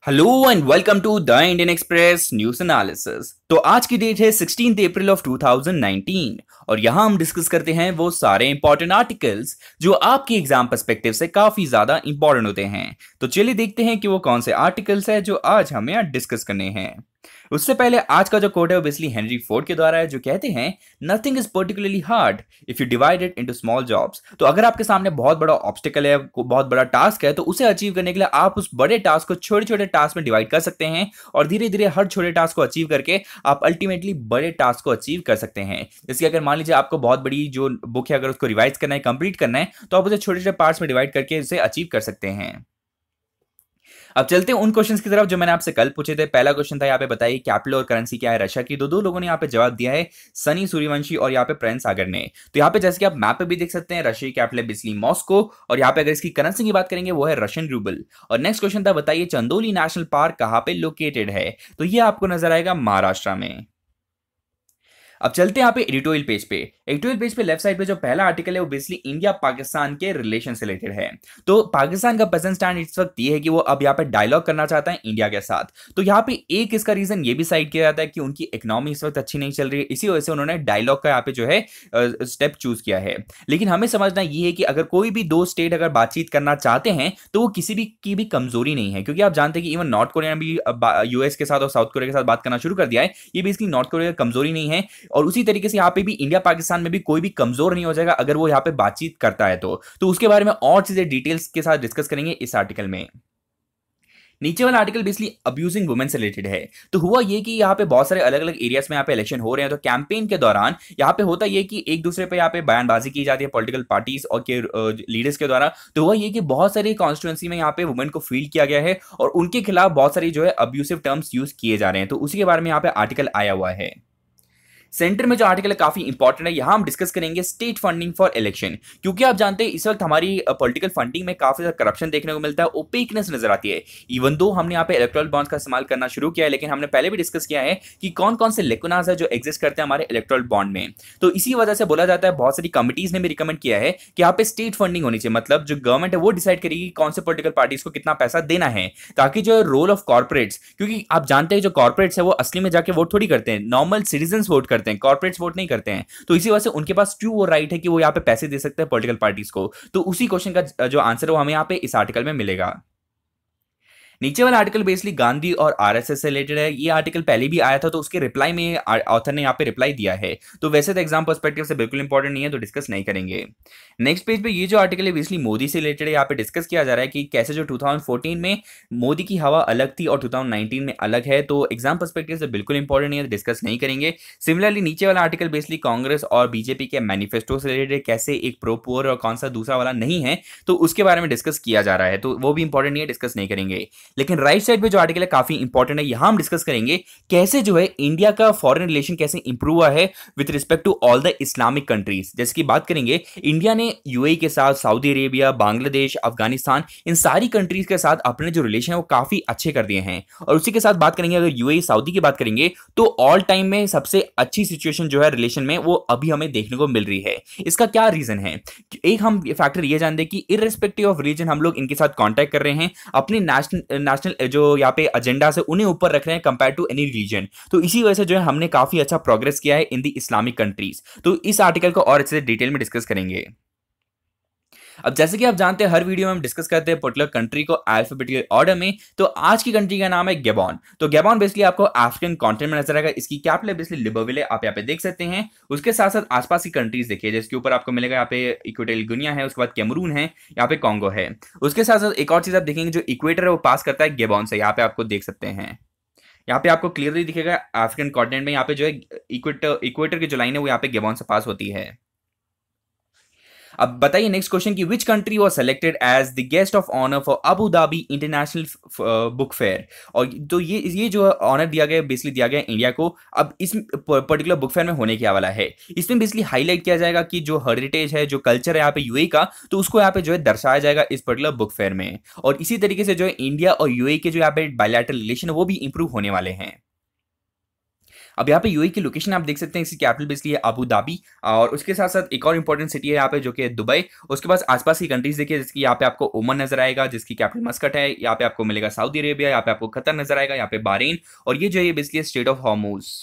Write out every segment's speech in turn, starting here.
Hello and welcome to the Indian Express news analysis. तो आज की डेट है 16 अप्रैल ऑफ 2019 और यहां हम डिस्कस करते हैं वो सारे इंपॉर्टेंट आर्टिकल्स जो आपके एग्जाम पर्सपेक्टिव से काफी ज्यादा इंपॉर्टेंट होते हैं। तो चलिए देखते हैं कि वो कौन से आर्टिकल्स हैं जो आज हमें यहाँ डिस्कस करने हैं। उससे पहले आज का जो कोट है ओबियसली हेनरी फोर्ड के द्वारा है, जो कहते हैं nothing is particularly hard if you divide it into small jobs. तो अगर आपके सामने बहुत बड़ा ऑब्स्टिकल है, बहुत बड़ा टास्क है, तो उसे अचीव करने के लिए आप उस बड़े टास्क को छोटे छोटे टास्क में डिवाइड कर सकते हैं और धीरे धीरे हर छोटे टास्क को अचीव करके आप अल्टीमेटली बड़े टास्क को अचीव कर सकते हैं। जैसे अगर मान लीजिए आपको बहुत बड़ी जो बुक है, अगर उसको रिवाइज करना है, कंप्लीट करना है, तो आप उसे छोटे छोटे पार्ट्स में डिवाइड करके उसे अचीव कर सकते हैं। अब चलते हैं उन क्वेश्चंस की तरफ जो मैंने आपसे कल पूछे थे। पहला क्वेश्चन था यहाँ पे बताइए कैपिटल और करेंसी क्या है रशिया की। दो लोगों ने यहाँ पे जवाब दिया है, सनी सूर्यवंशी और यहाँ पे प्रेम सागर ने। तो यहाँ पे जैसे कि आप मैप पे भी देख सकते हैं, रशिया की कैपिटल है बिस्ली मॉस्को और यहाँ पे अगर इसकी करेंसी की बात करेंगे वो है रशियन रूबल। और नेक्स्ट क्वेश्चन था बताइए चंदोली नेशनल पार्क कहाँ पे लोकेटेड है। तो ये आपको नजर आएगा महाराष्ट्र में। अब चलते हैं यहाँ पे एडिटोरियल पेज पे। एडिटोरियल पेज पे लेफ्ट साइड पे जो पहला आर्टिकल है वो बेसिकली इंडिया पाकिस्तान के रिलेशन से रिलेटेड है। तो पाकिस्तान का प्रेजेंट स्टैंड इस वक्त ये है कि वो अब यहाँ पे डायलॉग करना चाहता है इंडिया के साथ। तो यहाँ पे एक इसका रीजन ये भी साइड किया जाता है कि उनकी इकोनॉमी इस वक्त अच्छी नहीं चल रही है, इसी वजह से उन्होंने डायलॉग का यहाँ पे जो है स्टेप चूज किया है। लेकिन हमें समझना ये है कि अगर कोई भी दो स्टेट अगर बातचीत करना चाहते हैं तो वो किसी भी की भी कमजोरी नहीं है, क्योंकि आप जानते हैं कि इवन नॉर्थ कोरिया ने भी यूएस के साथ और साउथ कोरिया के साथ बात करना शुरू कर दिया है। ये बेसिकली नॉर्थ कोरिया की कमजोरी नहीं है और उसी तरीके से यहाँ पे भी इंडिया पाकिस्तान में भी कोई भी कमजोर नहीं हो जाएगा अगर वो यहाँ पे बातचीत करता है। तो उसके बारे में और चीजें डिटेल्स के साथ डिस्कस करेंगे इस आर्टिकल में। नीचे वाला आर्टिकल बेसिकली अब्यूजिंग वुमेन से रिलेटेड है। तो हुआ ये कि यहाँ पे बहुत सारे अलग अलग एरियाज में यहाँ पे इलेक्शन हो रहे हैं, तो कैंपेन के दौरान यहाँ पे होता ये कि एक दूसरे पे यहाँ पे बयानबाजी की जाती है पॉलिटिकल पार्टीज और के लीडर्स के द्वारा। तो हुआ ये कि बहुत सारी कॉन्स्टिट्यूंसी में यहाँ पे वुमेन को फील्ड किया गया है और उनके खिलाफ बहुत सारी जो है अब्यूसिव टर्म्स यूज किए जा रहे हैं। तो उसी के बारे में यहाँ पे आर्टिकल आया हुआ है। सेंटर में जो आर्टिकल है काफी इंपॉर्टेंट है, यहां हम डिस्कस करेंगे स्टेट फंडिंग फॉर इलेक्शन। क्योंकि आप जानते हैं इस वक्त हमारी पॉलिटिकल फंडिंग में काफी ज्यादा करप्शन देखने को मिलता है, ओपेकनेस नजर आती है। इवन दो हमने यहाँ पे इलेक्टोरल बॉन्ड्स का इस्तेमाल करना शुरू किया है, लेकिन हमने पहले भी डिस्कस किया है कि कौन कौन से लेकुनास है जो एग्जिस्ट करते हैं हमारे इलेक्टोरल बॉन्ड में। तो इसी वजह से बोला जाता है, बहुत सारी कमिटीज ने भी रिकमेंड किया है कि यहाँ पे स्टेट फंडिंग होनी चाहिए। मतलब जो गवर्नमेंट है वो डिसाइड करेगी कौन से पॉलिटिकल पार्टीज को कितना पैसा देना है, ताकि जो रोल ऑफ कॉर्पोरेट्स, क्योंकि आप जानते हैं जो कॉर्पोरेट्स है वो असली में जाके वोट थोड़ी करते हैं, नॉर्मल सिटीजन वोट करते हैं, कॉर्पोरेट्स वोट नहीं करते हैं। तो इसी वजह से उनके पास ट्रू वो राइट है कि वो यहाँ पे पैसे दे सकते हैं पॉलिटिकल पार्टीज को। तो उसी क्वेश्चन का जो आंसर है वो हमें यहाँ पे इस आर्टिकल में मिलेगा। नीचे वाला आर्टिकल बेसिकली गांधी और आरएसएस से रिलेटेड है। ये आर्टिकल पहले भी आया था, तो उसके रिप्लाई में ऑथर ने यहाँ पे रिप्लाई दिया है। तो वैसे तो एग्जाम पर्सपेक्टिव से बिल्कुल इंपॉर्टेंट नहीं है, तो डिस्कस नहीं करेंगे। नेक्स्ट पेज पे ये जो आर्टिकल है बेसिकली मोदी से रिलेटेड है। यहाँ पे डिस्कस किया जा रहा है कि कैसे जो 2014 में मोदी की हवा अलग थी और 2019 में अलग है। तो एग्जाम पर्सपेक्टिव से बिल्कुल इंपॉर्टेंट नहीं है, तो डिस्कस नहीं करेंगे। सिमिलरली नीचे वाला आर्टिकल बेसिकली कांग्रेस और बीजेपी के मैनिफेस्टो से रिलेटेड, कैसे एक प्रो पुअर और कौन सा दूसरा वाला नहीं है, तो उसके बारे में डिस्कस किया जा रहा है। तो वो भी इंपॉर्टेंट नहीं है, डिस्कस नहीं करेंगे। लेकिन राइट साइड जो आर्टिकल है काफी इंपॉर्टेंट है, यहां हम डिस्कस करेंगे कैसे जो है इंडिया का फॉरेन रिलेशन कैसे इंप्रूव हुआ है with respect to all the Islamic countries. जैसे कि बात करेंगे इंडिया ने यूएई के साथ, सऊदी अरेबिया, बांग्लादेश, अफगानिस्तान, इन सारी कंट्रीज के साथ अपने जो रिलेशन है वो काफी अच्छे कर दिए हैं। और उसी के साथ बात करेंगे अगर यूएई सऊदी की बात करेंगे तो ऑल टाइम में सबसे अच्छी सिचुएशन जो है रिलेशन में वो अभी हमें देखने को मिल रही है। इसका क्या रीजन है? एक हम फैक्टर ये जानते हैं कि इररिस्पेक्टिव ऑफ रीजन हम लोग इनके साथ कांटेक्ट कर रहे हैं, अपने नेशनल जो यहाँ पे एजेंडा से उन्हें ऊपर रख रहे हैं कंपेयर टू एनी रीजन। तो इसी वजह से जो है हमने काफी अच्छा प्रोग्रेस किया है इन द इस्लामिक कंट्रीज। तो इस आर्टिकल को और अच्छे से डिटेल में डिस्कस करेंगे। अब जैसे कि आप जानते हैं हर वीडियो में हम डिस्कस करते हैं पर्टिकुलर कंट्री को अल्फाबेटिकल ऑर्डर में। तो आज की कंट्री का नाम है गैबॉन। तो गैबॉन बेसिकली आपको अफ्रीकन कॉन्टिनेंट में नजर आएगा। इसकी कैपिटल बेसिकली लिब्रेविल है, आप यहाँ पे देख सकते हैं। उसके साथ साथ आसपास की कंट्रीज देखिए, जिसके ऊपर आपको मिलेगा यहाँ पे इक्वेटोरियल गिनिया है, उसके बाद कैमरून है, यहाँ पे कॉन्गो है। उसके साथ साथ एक और चीज आप देखेंगे, जो इक्वेटर है वो पास करता है गैबॉन से, यहाँ पे आपको देख सकते हैं। यहाँ पे आपको क्लियरली दिखेगा अफ्रीकन कॉन्टिनेंट में यहाँ पे जो है इक्वेटर की जो लाइन है वो यहाँ पे गैबॉन से पास होती है। अब बताइए नेक्स्ट क्वेश्चन की which country was selected as the guest of honour for Abu Dhabi international book fair. और तो ये जो ऑनर दिया गया बेसिकली दिया गया इंडिया को। अब इस पर्टिकुलर बुक फेयर में होने क्या वाला है, इसमें बेसिकली हाईलाइट किया जाएगा कि जो हेरिटेज है, जो कल्चर है यहाँ पे यूएई का, तो उसको यहाँ पे जो है दर्शाया जाएगा इस पर्टिकुलर बुक फेयर में। और इसी तरीके से जो है इंडिया और यूएई के जो यहाँ पे बायलैटरल रिलेशन है वो भी इंप्रूव होने वाले हैं। अब यहाँ पे यूएई की लोकेशन आप देख सकते हैं, इसकी कैपिटल बेसिकली है अबू धाबी, और उसके साथ साथ एक और इंपॉर्टेंट सिटी है यहाँ पे जो कि दुबई। उसके बाद आसपास की कंट्रीज देखिए, जिसकी यहाँ पे आपको ओमान नजर आएगा जिसकी कैपिटल मस्कट है, यहाँ पे आपको मिलेगा सऊदी अरेबिया, यहाँ पे आपको कतर नजर आएगा, यहाँ पे बहरीन, और ये जो है बेसिकली स्टेट ऑफ हॉर्मूज।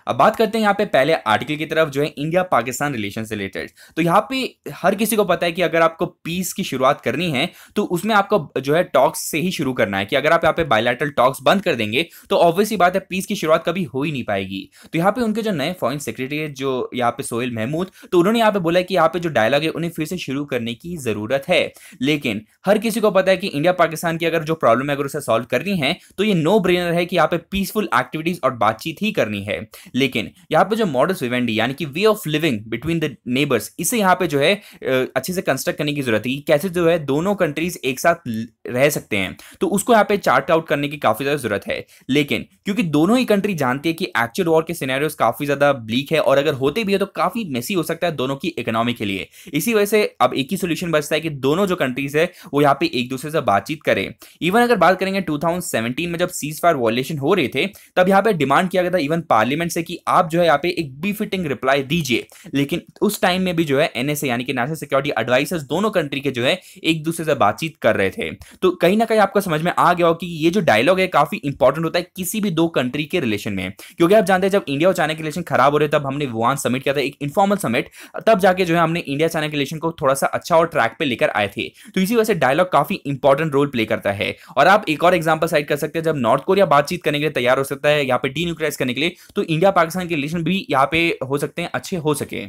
अब बात करते हैं यहाँ पे पहले आर्टिकल की तरफ जो है इंडिया पाकिस्तान रिलेशन से रिलेटेड। तो यहाँ पे हर किसी को पता है कि अगर आपको पीस की शुरुआत करनी है तो उसमें आपको जो है टॉक्स से ही शुरू करना है, कि अगर आप यहाँ पे बायलैटरल टॉक्स बंद कर देंगे तो ऑब्वियसली बात है पीस की शुरुआत कभी हो ही नहीं पाएगी। तो यहाँ पे उनके जो नए फॉरेन सेक्रेटरी है जो यहाँ पे सोहेल महमूद, तो उन्होंने यहाँ पे बोला कि यहाँ पे जो डायलॉग है उन्हें फिर से शुरू करने की जरूरत है। लेकिन हर किसी को पता है कि इंडिया पाकिस्तान की अगर जो प्रॉब्लम है अगर उसे सॉल्व करनी है तो ये नो ब्रेनर है कि यहाँ पे पीसफुल एक्टिविटीज और बातचीत ही करनी है। लेकिन यहाँ पे जो मॉडस विवेंडी यानी कि way of living between the neighbours, इसे यहाँ पे जो है अच्छे से कंस्ट्रक्ट करने की जरूरत है, कैसे जो है दोनों कंट्रीज एक साथ रह सकते हैं, तो उसको यहाँ पे चार्ट आउट करने की काफी ज्यादा जरूरत है। लेकिन क्योंकि दोनों ही कंट्री जानती है कि एक्चुअल वॉर के सिनेरियोस काफी ज्यादा ब्लीक है और अगर होते भी है तो काफी मेसी हो सकता है दोनों की इकोनॉमी के लिए, इसी वजह से अब एक ही सोल्यूशन बचता है कि दोनों जो कंट्रीज है वो यहाँ पे एक दूसरे से बातचीत करें। इवन अगर बात करेंगे 2017 में जब सीज फायर वॉयलेशन हो रहे थे तब यहाँ पे डिमांड किया गया था इवन पार्लियामेंट से कि आप जो है यहाँ पे एक बिफिटिंग रिप्लाई दीजिए। लेकिन उस टाइम में भी जो है एनएसए यानी कि नेशनल सिक्योरिटी एडवाइजर्स दोनों कंट्री के जो है एक दूसरे से बातचीत कर रहे थे। तो कहीं ना कहीं आपको समझ में आ गया हो कि ये जो डायलॉग है काफी इंपॉर्टेंट होता है किसी भी दो कंट्री के रिलेशन में, क्योंकि आप जानते हैं जब इंडिया और चाइना के रिलेशन खराब हो रहे तब हमने वुहान समिट किया था, एक इनफॉर्मल समिट, तब जाके जो है हमने इंडिया चाइना के रिलेशन को थोड़ा सा अच्छा और ट्रैक पे लेकर आए थे। तो इसी वजह से डायलॉग काफी इंपॉर्टेंट रोल प्ले करता है। और आप एक और एग्जांपल साइड कर सकते हैं, जब नॉर्थ कोरिया बातचीत करने के लिए तैयार हो सकता है यहाँ पे डीन्यूक्लियराइज करने के लिए, तो इंडिया पाकिस्तान के रिलेशन भी यहाँ पे हो सकते हैं अच्छे हो सके।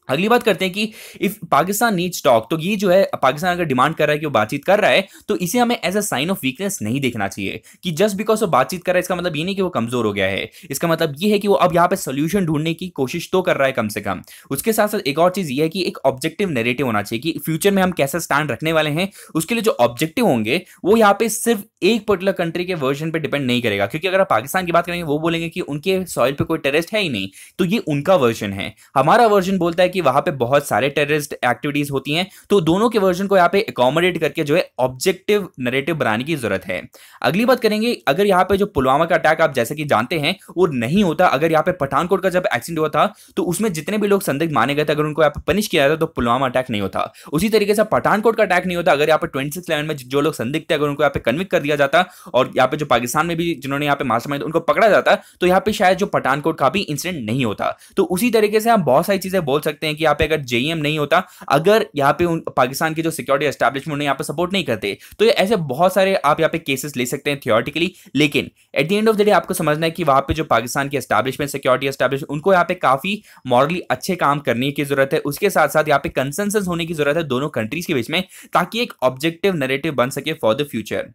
अगली बात करते हैं कि इफ पाकिस्तान नीड्स टॉक, तो ये जो है पाकिस्तान अगर डिमांड कर रहा है कि वो बातचीत कर रहा है तो इसे हमें as a sign of weakness नहीं देखना चाहिए कि जस्ट बिकॉज वो बातचीत कर रहा है इसका मतलब ये नहीं कि वो कमजोर हो गया है। इसका मतलब ये है कि वो अब यहाँ पे सोल्यूशन ढूंढने की कोशिश तो कर रहा है कम से कम। उसके साथ साथ एक और चीज ये है कि एक ऑब्जेक्टिव नैरेटिव होना चाहिए कि फ्यूचर में हम कैसा स्टैंड रखने वाले हैं, उसके लिए जो ऑब्जेक्टिव होंगे वो यहाँ पे सिर्फ एक पर्टिकुलर कंट्री के वर्जन पे डिपेंड नहीं करेगा। क्योंकि अगर आप पाकिस्तान की बात करेंगे वो बोलेंगे कि उनके सॉइल पे कोई टेररिस्ट है ही नहीं, तो ये उनका वर्जन है। हमारा वर्जन बोलता है कि वहां पे बहुत सारे टेररिस्ट एक्टिविटीज होती हैं, तो दोनों के वर्जन को यहाँ पे अकोमोडेट करके जो है ऑब्जेक्टिव नैरेटिव बनाने की जरूरत है। अगली बात करेंगे, अगर यहाँ पे जो पुलवामा का अटैक आप जैसे कि जानते हैं वो नहीं होता, अगर यहाँ पे पठानकोट का जब एक्सीडेंट हुआ था तो उसमें जितने भी लोग संदिग्ध माने गए थे अगर उनको यहाँ पे पनिश किया जाता तो पुलवामा अटैक नहीं होता। उसी तरीके से पठानकोट का अटैक नहीं होता अगर यहाँ पे 26/11 में जो लोग संदिग्ध थे अगर उनको यहाँ पे कन्विक्ट कर दिया जाता और यहाँ पे जो पाकिस्तान में भी जिन्होंने यहाँ पे मास्टरमाइंड उनको पकड़ा जाता, तो यहाँ पे शायद जो पठानकोट का भी इंसिडेंट नहीं होता। तो उसी तरीके से हम बहुत सारी चीजें बोल सकते हैं कि यहाँ पे अगर जेईएम नहीं होता, अगर यहाँ पे पाकिस्तान के जो सिक्योरिटी एस्टैब्लिशमेंट यहाँ पे सपोर्ट नहीं करते, तो ये ऐसे बहुत सारे आप यहाँ पे केसेस ले सकते हैं थियोरेटिकली। लेकिन at the end of the day आपको समझना है कि वहां पे जो पाकिस्तान की एस्टैब्लिशमेंट सिक्योरिटी एस्टैब्लिशमेंट उनको यहाँ पे काफी मॉरली अच्छे काम करने की जरूरत है। उसके साथ साथ यहाँ पे कंसेंसस होने की जरूरत है दोनों कंट्रीज के बीच में, ताकि एक ऑब्जेक्टिव नैरेटिव बन सके फॉर द फ्यूचर।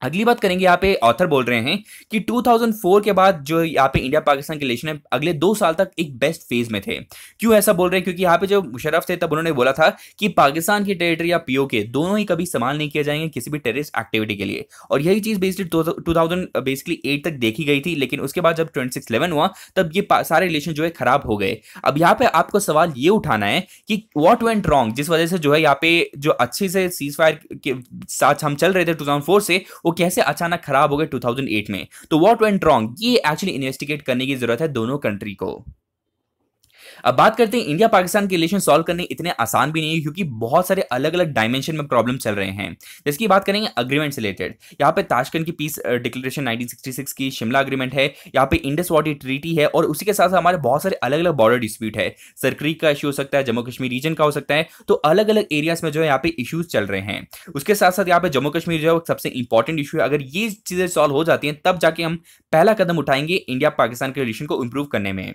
अगली बात करेंगे, यहाँ पे ऑथर बोल रहे हैं कि 2004 के बाद जो यहाँ पे इंडिया पाकिस्तान के रिलेशन है अगले 2 साल तक एक बेस्ट फेज में थे। क्यों ऐसा बोल रहे हैं? क्योंकि यहाँ पे जो मुशर्रफ थे तब उन्होंने बोला था कि पाकिस्तान की टेरिटरी या पीओके दोनों ही कभी इस्तेमाल नहीं किए जाएंगे किसी भी टेररिस्ट एक्टिविटी के लिए, और यही चीज बेसिकली 2008 तक देखी गई थी। लेकिन उसके बाद जब 26/11 हुआ तब ये सारे रिलेशन जो है खराब हो गए। अब यहाँ पे आपको सवाल ये उठाना है कि व्हाट वेंट रॉन्ग, जिस वजह से जो है यहाँ पे जो अच्छे से सीज फायर के साथ हम चल रहे थे 2004 से, वो कैसे अचानक खराब हो गए 2008 में। तो व्हाट वेंट रॉन्ग, ये एक्चुअली इन्वेस्टिगेट करने की जरूरत है दोनों कंट्री को। अब बात करते हैं, इंडिया पाकिस्तान के रिलेशन सॉल्व करने इतने आसान भी नहीं है क्योंकि बहुत सारे अलग अलग डायमेंशन में प्रॉब्लम चल रहे हैं। जिसकी बात करेंगे अग्रीमेंट से रिलेटेड, यहाँ पे ताशकंद की पीस डिक्लेरेशन 1966 की, शिमला अग्रीमेंट है, यहाँ पे इंडस वाटर ट्रीटी है, और उसी के साथ हमारे बहुत सारे अलग अलग बॉर्डर डिस्प्यूट है। सरक्रीक का इशू हो सकता है, जम्मू कश्मीर रीजन का हो सकता है, तो अलग अलग एरियाज में जो है यहाँ पे इश्यूज चल रहे हैं। उसके साथ साथ यहाँ पे जम्मू कश्मीर जो है सबसे इंपॉर्टेंट इशू है। अगर ये चीजें सॉल्व हो जाती हैं तब जाके हम पहला कदम उठाएंगे इंडिया पाकिस्तान के रिलेशन को इंप्रूव करने में।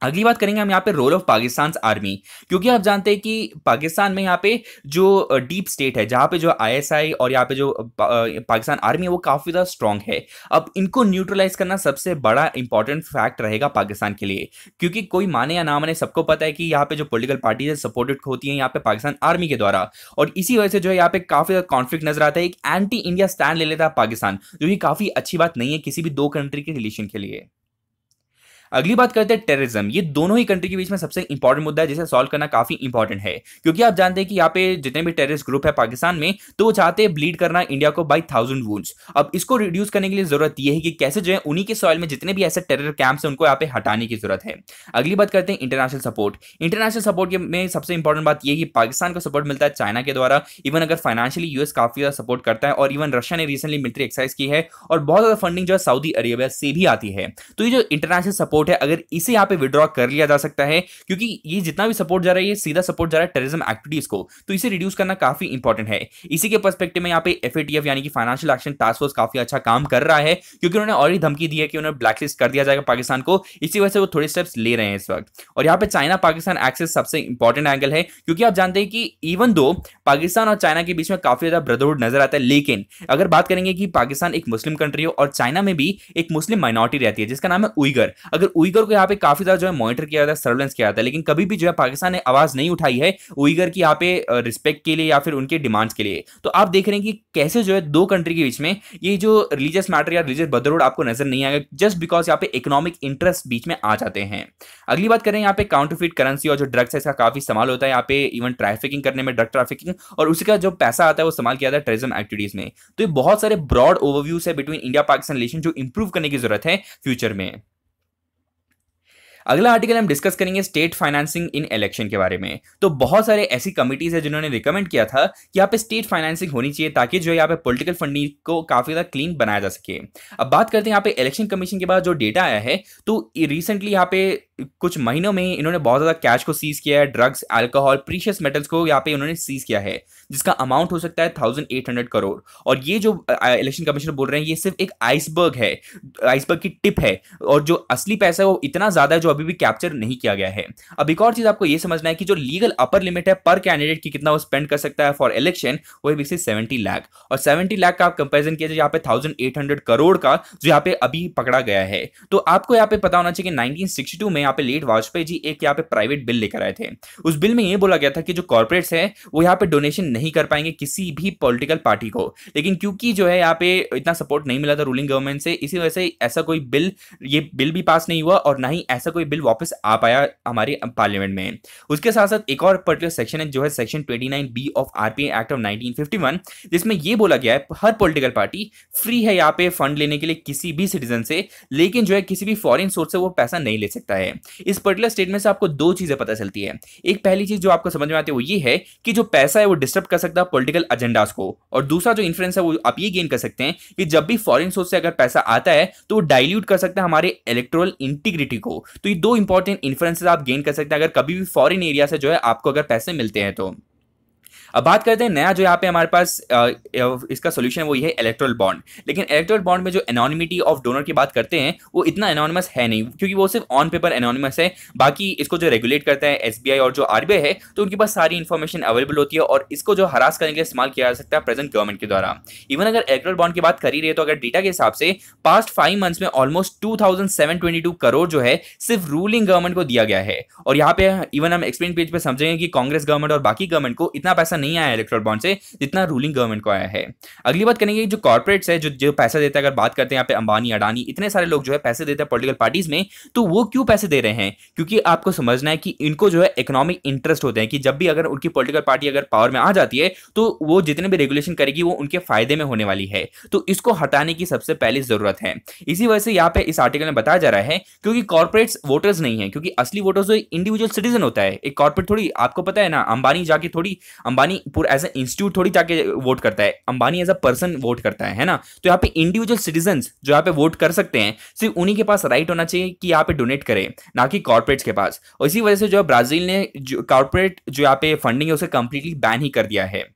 अगली बात करेंगे हम यहाँ पे रोल ऑफ पाकिस्तान आर्मी, क्योंकि आप जानते हैं कि पाकिस्तान में यहाँ पे जो डीप स्टेट है, जहाँ पे जो आईएसआई और यहाँ पे जो पाकिस्तान आर्मी है वो काफी ज्यादा स्ट्रांग है। अब इनको न्यूट्रलाइज करना सबसे बड़ा इंपॉर्टेंट फैक्ट रहेगा पाकिस्तान के लिए, क्योंकि कोई माने या ना माने सबको पता है कि यहाँ पे जो पॉलिटिकल पार्टीज सपोर्टेड होती है यहाँ पे पाकिस्तान आर्मी के द्वारा, और इसी वजह से जो है यहाँ पे काफी ज्यादा कॉन्फ्लिक्ट नजर आता है। एक एंटी इंडिया स्टैंड ले लेता है पाकिस्तान, जो कि काफी अच्छी बात नहीं है किसी भी दो कंट्री के रिलेशन के लिए। अगली बात करते हैं टेररिज्म। ये दोनों ही कंट्री के बीच में सबसे इंपॉर्टेंट मुद्दा है जिसे सॉल्व करना काफी इंपॉर्टेंट है, क्योंकि आप जानते हैं कि यहाँ पे जितने भी टेररिस्ट ग्रुप है पाकिस्तान में, तो वो चाहते हैं ब्लीड करना इंडिया को बाई 1000 वुंड्स। अब इसको रिड्यूस करने के लिए जरूरत यह है कि कैसे जो है उन्हीं के सॉइल में जितने भी ऐसे टेरर कैंप्स हैं उनको यहाँ पे हटाने की जरूरत है। अगली बात करते हैं इंटरनेशनल सपोर्ट। इंटरनेशनल सपोर्ट में सबसे इंपॉर्टेंट बात यह है कि पाकिस्तान को सपोर्ट मिलता है चाइना के द्वारा, इवन अगर फाइनेंशियली यूएस काफी ज्यादा सपोर्ट करता है, और इवन रशिया ने रिसेंटली मिलिट्री एक्सरसाइज की है, और बहुत ज्यादा फंडिंग जो है सऊदी अरेबिया से भी आती है। तो ये जो इंटरनेशनल सपोर्ट है, अगर इसे यहाँ पे विड्रॉ कर लिया जा सकता है, क्योंकि ये जितना भी सपोर्ट जा रहा है ये सीधा सपोर्ट जा रहा है टेररिज्म एक्टिविटीज को, तो इसे रिड्यूस करना काफी इंपॉर्टेंट है। इसी के पर्सपेक्टिव में यहाँ पे एफएटीएफ यानी कि फाइनेंशियल एक्शन टास्क फोर्स काफी अच्छा काम कर रहा है, क्योंकि उन्होंने ऑलरेडी धमकी दी है कि उन्हें ब्लैकलिस्ट कर दिया जाएगा पाकिस्तान को। इसी वजह से वो थोड़े स्टेप्स ले रहे हैं इस वक्त। और यहाँ पे चाइना पाकिस्तान एक्सेस सबसे इंपॉर्टेंट एंगल है, क्योंकि आप जानते हैं कि इवन दो पाकिस्तान और चाइना के बीच में काफी ज्यादा ब्रदरहुड नजर आता है, लेकिन अगर बात करेंगे कि पाकिस्तान एक मुस्लिम कंट्री हो और चाइना में भी एक मुस्लिम माइनॉरिटी रहती है जिसका नाम है उइगर, अगर उइगर को यहाँ पे काफी ज्यादा जो है मॉनिटर किया जाता है, सर्वेलेंस किया जाता है, लेकिन कभी भी जो है पाकिस्तान ने आवाज नहीं उठाई है उइगर की यहाँ पे रिस्पेक्ट के लिए या फिर उनके डिमांड्स के लिए। तो आप देख रहे हैं कि कैसे जो है दो कंट्री के बीच में ये जो रिलीजियस मैटर या रिलीजियस ब्रदरहुड आपको नजर नहीं आएगा, जस्ट बिकॉज यहाँ पे इकोनॉमिक इंटरेस्ट बीच में आ जाते हैं। अगली बात करें यहाँ पे काउंटरफीट करेंसी और जो ड्रग्स है इसका काफी इस्तेमाल होता है यहाँ पे, इवन ट्रैफिकिंग करने में, ड्रग ट्रैफिकिंग, और उसी का जो पैसा आता है वो इस्तेमाल किया जाता है टेररिज्म एक्टिविटीज में। तो ये बहुत सारे ब्रॉड ओवरव्यूज है बिटवीन इंडिया पाकिस्तान रिलेशन जो इंप्रूव करने की जरूरत है फ्यूचर में। अगला आर्टिकल हम डिस्कस करेंगे स्टेट फाइनेंसिंग इन इलेक्शन के बारे में। तो बहुत सारे ऐसी कमिटीज है जिन्होंने रिकमेंड किया था कि यहाँ पे स्टेट फाइनेंसिंग होनी चाहिए ताकि जो है यहाँ पे पॉलिटिकल फंडिंग को काफी ज्यादा क्लीन बनाया जा सके। अब बात करते हैं यहाँ पे इलेक्शन कमीशन के बाद जो डेटा आया है, तो रिसेंटली यहाँ पे कुछ महीनों में इन्होंने बहुत ज्यादा कैश को सीज किया है, ड्रग्स, अल्कोहल, प्रीशियस मेटल्स को यहाँ पे इन्होंने सीज किया है, जिसका अमाउंट हो सकता है 1800 करोड़। और ये जो इलेक्शन कमिश्नर बोल रहे हैं ये सिर्फ एक आइसबर्ग है, आइसबर्ग की टिप है, और जो असली पैसा है वो इतना ज्यादा है जो अभी भी कैप्चर नहीं किया गया है। अब एक और चीज आपको ये समझना है कि जो लीगल अपर लिमिट है पर कैंडिडेट की कितना वो स्पेंड कर सकता है फॉर इलेक्शन, वो है बेसिकली 70 लाख। और 70 लाख का आप कंपेरिजन किया जाए यहाँ पे 1800 करोड़ का जो यहाँ पे अभी पकड़ा गया है। तो आपको यहाँ पे पता होना चाहिए कि 1962 में यहाँ पे लेट वाजपेयी जी एक यहाँ पे प्राइवेट बिल लेकर आए थे। उस बिल में ये बोला गया था कि जो कॉर्पोरेट्स है वो यहाँ पे डोनेशन नहीं कर पाएंगे किसी भी पॉलिटिकल पार्टी को, लेकिन क्योंकि जो है यहाँ पे इतना सपोर्ट नहीं मिला था रूलिंग गवर्नमेंट से, इसी वजह से ऐसा कोई बिल, ये बिल भी पास नहीं हुआ और ना ही ऐसा कोई बिल वापस आ पाया हमारे पार्लियामेंट में। उसके साथ साथ एक और पर्टिकुलर सेक्शन है जो है section 29B of RPI act of 1951, जिसमें यह बोला गया है हर पॉलिटिकल पार्टी फ्री है यहाँ पे फंड लेने के लिए किसी भी सिटीजन से, लेकिन जो है किसी भी फॉरेन सोर्स से वो पैसा नहीं ले सकता है। इस पर्टिकुलर स्टेटमेंट से आपको दो चीजें पता चलती है। एक पहली चीज जो आपको समझ में आती है वो ये है कि जो पैसा है वो डिस्टर्ब कर सकता है पॉलिटिकल एजेंडास को, और दूसरा जो इन्फ्लुएंस है वो आप ये गेन कर सकते हैं कि जब भी फॉरेन सोर्स से अगर पैसा आता है तो वो डाइल्यूट कर सकता है हमारे इलेक्टोरल इंटीग्रिटी को। तो ये दो इंपॉर्टेंट इन्फ्लुएंसेस आप गेन कर सकते हैं अगर कभी भी फॉरेन एरिया से जो है आपको अगर पैसे मिलते हैं तो। अब बात करते हैं नया जो यहाँ पे हमारे पास इसका सोल्यूशन है वो ये है इलेक्टोरल बॉन्ड। लेकिन इलेक्टोरल बॉन्ड में जो एनोनिमिटी ऑफ डोनर की बात करते हैं वो इतना एनोनिमस है नहीं, क्योंकि वो सिर्फ ऑन पेपर एनोनिमस है। बाकी इसको जो रेगुलेट करता है एसबीआई और जो आरबीआई है तो उनके पास सारी इन्फॉर्मेशन अवेलेबल होती है और इसको जो हरास करने के लिए इस्तेमाल किया जा सकता है प्रेजेंट गवर्नमेंट के द्वारा। इवन अगर इलेक्टोरल बॉन्ड की बात कर ही रहे तो अगर डेटा के हिसाब से पास्ट 5 मंथ्स में ऑलमोस्ट 2722 करोड़ जो है सिर्फ रूलिंग गवर्नमेंट को दिया गया है। और यहाँ पे इवन हम एक्सप्लेन पेज पे समझेंगे कि कांग्रेस गवर्नमेंट और बाकी गवर्नमेंट को इतना पैसा नहीं आया इलेक्टोरल बॉन्ड से जितना रूलिंग गवर्नमेंट को आया है। अगली बात करेंगे जो कॉर्पोरेट्स है जो पैसा देता है, अगर बात करते हैं यहाँ पे अंबानी, अडानी, इतने सारे लोग जो है पैसे देते हैं पॉलिटिकल पार्टीज में, तो वो क्यों पैसे दे रहे हैं? क्योंकि आपको समझना है कि इनको जो है इकोनॉमिक इंटरेस्ट होते हैं कि जब भी अगर उनकी पॉलिटिकल पार्टी अगर पावर में आ जाती है तो वो जितने भी रेगुलेशन करेगी वो उनके फायदे में होने वाली है, तो इसको हटाने की सबसे पहली जरूरत है। इसी वजह से यहाँ पे इस आर्टिकल में बताया जा रहा है क्योंकि कॉर्पोरेट्स वोटर्स नहीं है, क्योंकि असली वोटर्स तो इंडिविजुअल सिटीजन होता है। एक कॉर्पोरेट थोड़ी, आपको पता है ना, अंबानी जाके थोड़ी, अंबानी पूरा एज ए इंस्टीट्यूट थोड़ी जाके वोट करता है, Ambani as a person vote करता है ना। तो यहाँ पे इंडिविजुअल सिटीजंस जो यहाँ पे वोट कर सकते हैं, सिर्फ उन्हीं के पास राइट होना चाहिए कि यहाँ पे डोनेट करें, ना कि कॉर्पोरेट्स के पास। और इसी वजह से जो ब्राजील ने जो कॉर्पोरेट जो यहाँ पे फंडिंग है उसे कंप्लीटली बैन ही कर दिया है।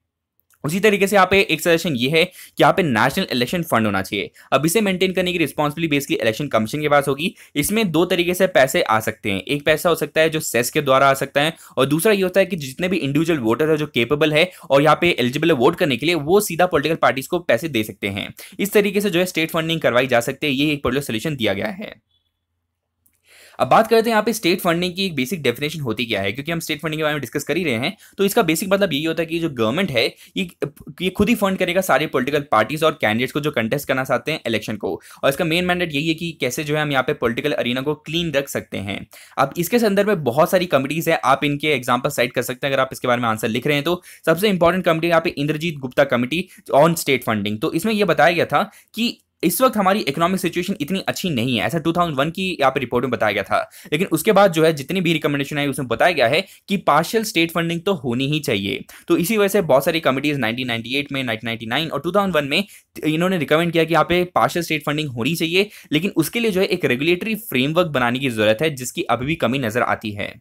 उसी तरीके से यहाँ पे एक सजेशन ये है कि यहाँ पे नेशनल इलेक्शन फंड होना चाहिए। अब इसे मेंटेन करने की रिस्पॉन्सिबिलिटी बेसिकली इलेक्शन कमीशन के पास होगी। इसमें दो तरीके से पैसे आ सकते हैं, एक पैसा हो सकता है जो सेस के द्वारा आ सकता है, और दूसरा ये होता है कि जितने भी इंडिविजुअल वोटर है जो केपेबल है और यहाँ पे एलिजिबल है वोट करने के लिए, वो सीधा पॉलिटिकल पार्टीज को पैसे दे सकते हैं। इस तरीके से जो है स्टेट फंडिंग करवाई जा सकती है, ये एक पॉलिटिकल सोल्यूशन दिया गया है। अब बात करते हैं यहाँ पे स्टेट फंडिंग की एक बेसिक डेफिनेशन होती क्या है, क्योंकि हम स्टेट फंडिंग के बारे में डिस्कस कर ही रहे हैं। तो इसका बेसिक मतलब यही होता है कि जो गवर्नमेंट है ये खुद ही फंड करेगा सारे पॉलिटिकल पार्टीज और कैंडिडेट्स को जो कंटेस्ट करना चाहते हैं इलेक्शन को। और इसका मेन मैंडेट यही है कि कैसे जो है हम यहाँ पे पॉलिटिकल अरीना को क्लीन रख सकते हैं। अब इसके संदर्भ में बहुत सारी कमिटीज है, आप इनके एग्जाम्पल साइट कर सकते हैं अगर आप इसके बारे में आंसर लिख रहे हैं तो। सबसे इंपॉर्टेंट कमिटी यहाँ पे Indrajit Gupta committee on state funding. तो इसमें यह बताया गया था कि इस वक्त हमारी इकोनॉमिक सिचुएशन इतनी अच्छी नहीं है, ऐसा 2001 की यहाँ पे रिपोर्ट में बताया गया था। लेकिन उसके बाद जो है जितनी भी रिकमेंडेशन है उसमें बताया गया है कि पार्शियल स्टेट फंडिंग तो होनी ही चाहिए। तो इसी वजह से बहुत सारी कमिटीज 1998 में, 1999 और 2001 में इन्होंने रिकमेंड किया कि यहाँ पे पार्शियल स्टेट फंडिंग होनी चाहिए, लेकिन उसके लिए जो है एक रेगुलेटरी फ्रेमवर्क बनाने की जरूरत है, जिसकी अभी भी कमी नजर आती है।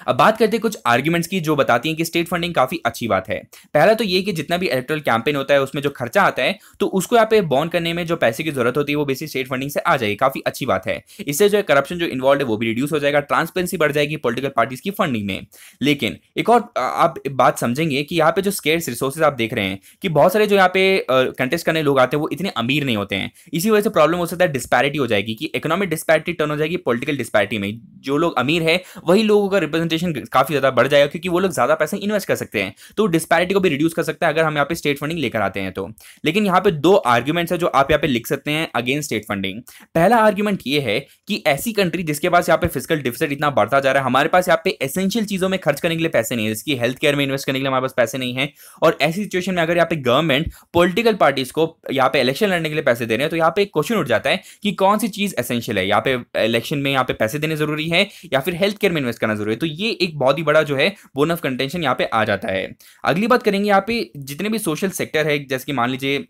अब बात करते हैं कुछ आर्ग्यूमेंट्स की जो बताती हैं कि स्टेट फंडिंग काफी अच्छी बात है। पहला तो ये कि जितना भी इलेक्टोरल कैंपेन होता है उसमें जो खर्चा आता है तो उसको यहाँ पे बॉन्ड करने में जो पैसे की जरूरत होती है वो बेसिक स्टेट फंडिंग से आ जाएगी, काफी अच्छी बात है। इससे जो है करप्शन जो इन्वॉल्व है वो भी रिड्यूस हो जाएगा, ट्रांसपेरेंसी बढ़ जाएगी पॉलिटिकल पार्टीज की फंडिंग में। लेकिन एक और आप बात समझेंगे कि यहाँ पे जो स्केर्स रिसोर्सेज आप देख रहे हैं कि बहुत सारे जो यहाँ पे कंटेस्ट करने लोग आते हैं वो इतने अमीर नहीं होते हैं। इसी वजह से प्रॉब्लम हो सकता है डिस्पैरिटी हो जाएगी कि इकोनॉमिक डिस्पैरिटी टर्न हो जाएगी पॉलिटिकल डिस्पैरिटी में। जो लोग अमीर है वही लोगों का रिप्रेजेंटेशन काफी ज्यादा बढ़ जाएगा क्योंकि वो लोग ज्यादा पैसे इन्वेस्ट कर सकते हैं। तो डिस्पैरिटी को भी रिड्यूस कर सकते हैं अगर हम यहाँ पे स्टेट फंडिंग लेकर आते हैं तो। लेकिन यहाँ पे दो आर्ग्यूमेंट्स है जो आप यहाँ पे लिख सकते हैं अगेंस्ट स्टेट फंडिंग। पहला आर्ग्यूमेंट ये है कि ऐसी कंट्री जिसके पास यहाँ पे फिस्कल डिफिसिट इतना बढ़ता जा रहा है, हमारे पास यहाँ पे एसेंशियल चीजों में खर्च करने के लिए पैसे नहीं है, जैसे हेल्थ केयर में इन्वेस्ट करने के लिए हमारे पास पैसे नहीं है। और ऐसी सिचुएशन में अगर यहाँ पे गवर्नमेंट पॉलिटिकल पार्टीज को यहाँ पे इलेक्शन लड़ने के लिए पैसे दे रहे हैं तो यहाँ पे एक क्वेश्चन उठ जाता है कि कौन सी चीज एसेंशियल है, यहाँ पे इलेक्शन में यहाँ पे पैसे देने जरूरी है या फिर हेल्थ केयर में इन्वेस्ट करना जरूरी है। तो ये एक बहुत ही बड़ा जो है बोन ऑफ कंटेंशन यहाँ पे आ जाता है। अगली बात करेंगे यहाँ पे जितने भी सोशल सेक्टर है, जैसे कि मान लीजिए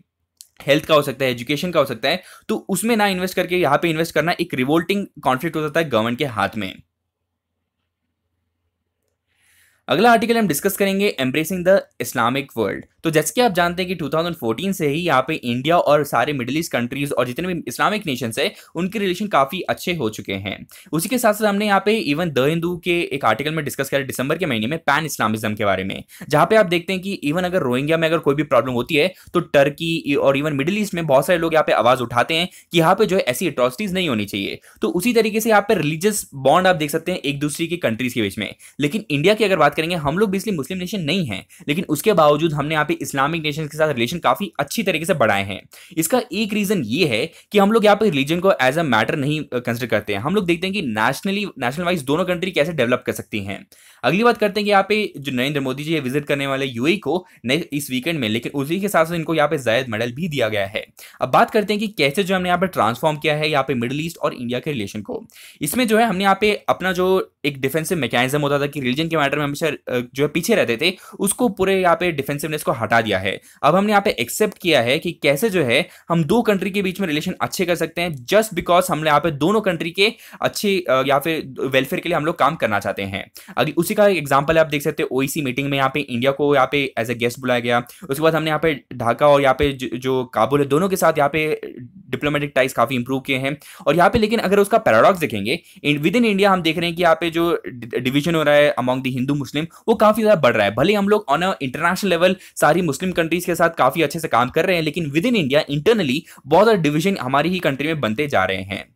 हेल्थ का हो सकता है, एजुकेशन का हो सकता है, तो उसमें ना इन्वेस्ट करके यहाँ पे इन्वेस्ट करना एक रिवोल्टिंग कॉन्फ्लिक्ट हो जाता है गवर्नमेंट के हाथ में। अगला आर्टिकल हम डिस्कस करेंगे एम्ब्रेसिंग द इस्लामिक वर्ल्ड। तो जैसे कि आप जानते हैं कि 2014 से ही यहाँ पे इंडिया और सारे मिडिल ईस्ट कंट्रीज और जितने भी इस्लामिक नेशंस है उनके रिलेशन काफी अच्छे हो चुके हैं। उसी के साथ साथ हमने यहाँ पे इवन द हिंदू के एक आर्टिकल में डिस्कस किया दिसंबर के महीने में पैन इस्लामिज्म के बारे में, जहां पे आप देखते हैं कि इवन अगर रोहिंग्या में अगर कोई भी प्रॉब्लम होती है तो टर्की और इवन मिडिल ईस्ट में बहुत सारे लोग यहाँ पे आवाज उठाते हैं कि यहाँ पे जो है ऐसी एट्रोसिटीज नहीं होनी चाहिए। तो उसी तरीके से यहाँ पे रिलीजियस बॉन्ड आप देख सकते हैं एक दूसरे की कंट्रीज के बीच में। लेकिन इंडिया की अगर बात करेंगे, हम लोग बेसिकली मुस्लिम नेशन नहीं है, लेकिन उसके बावजूद हमने यहाँ पे इस्लामिक नेशन के साथ रिलेशन काफी अच्छी तरीके से बढ़ाए हैं। इसका एक रीजन ये है कि हम लोग यहाँ पे रिलीजन को एज अ मैटर नहीं कंसिडर करते हैं। हम लोग देखते हैं कि नेशनल वाइज दोनों कंट्री कैसे डेवलप कर सकती हैं। अगली बात करते हैं कि यहाँ पे जो नरेंद्र मोदी जी विजिट करने वाले यूएई को इस वीकेंड में, लेकिन उसी के साथ साथ इनको यहाँ पे जायद मेडल भी दिया गया है। अब बात करते हैं कि कैसे जो हमने यहाँ पे ट्रांसफॉर्म किया है यहाँ पे मिडिल ईस्ट और इंडिया के रिलेशन को। इसमें जो है हमने यहाँ पे अपना जो एक डिफेंसिव मैकेनिज्म होता था कि रिलीजन के मैटर में हमेशा जो है पीछे रहते थे, उसको पूरे यहाँ पे डिफेंसिवनेस को हटा दिया है। अब हमने यहाँ पे एक्सेप्ट किया है कि कैसे जो है हम दो कंट्री के बीच में रिलेशन अच्छे कर सकते हैं, जस्ट बिकॉज हमने यहाँ पे दोनों कंट्री के अच्छे या फिर वेलफेयर के लिए हम लोग काम करना चाहते हैं। अभी उसी का एग्जांपल आप देख सकते हैं ओईसी मीटिंग में यहाँ पे इंडिया को यहाँ पे एज ए गेस्ट बुलाया गया। उसके बाद हमने यहाँ पे ढाका और यहाँ पे जो काबुल है दोनों के साथ यहाँ पे डिप्लोमेटिक टाइज काफी इंप्रूव किए हैं। और यहाँ पे लेकिन अगर उसका पैराडॉक्स देखेंगे विद इन इंडिया हम देख रहे हैं कि यहाँ पे जो डिवीजन हो रहा है अमॉन्ग द हिंदू मुस्लिम वो काफी ज्यादा बढ़ रहा है। भले हम लोग ऑन अ इंटरनेशनल लेवल सारी मुस्लिम कंट्रीज के साथ काफी अच्छे से काम कर रहे हैं, लेकिन विद इन इंडिया इंटरनली बहुत सारे डिवीजन हमारी ही कंट्री में बनते जा रहे हैं।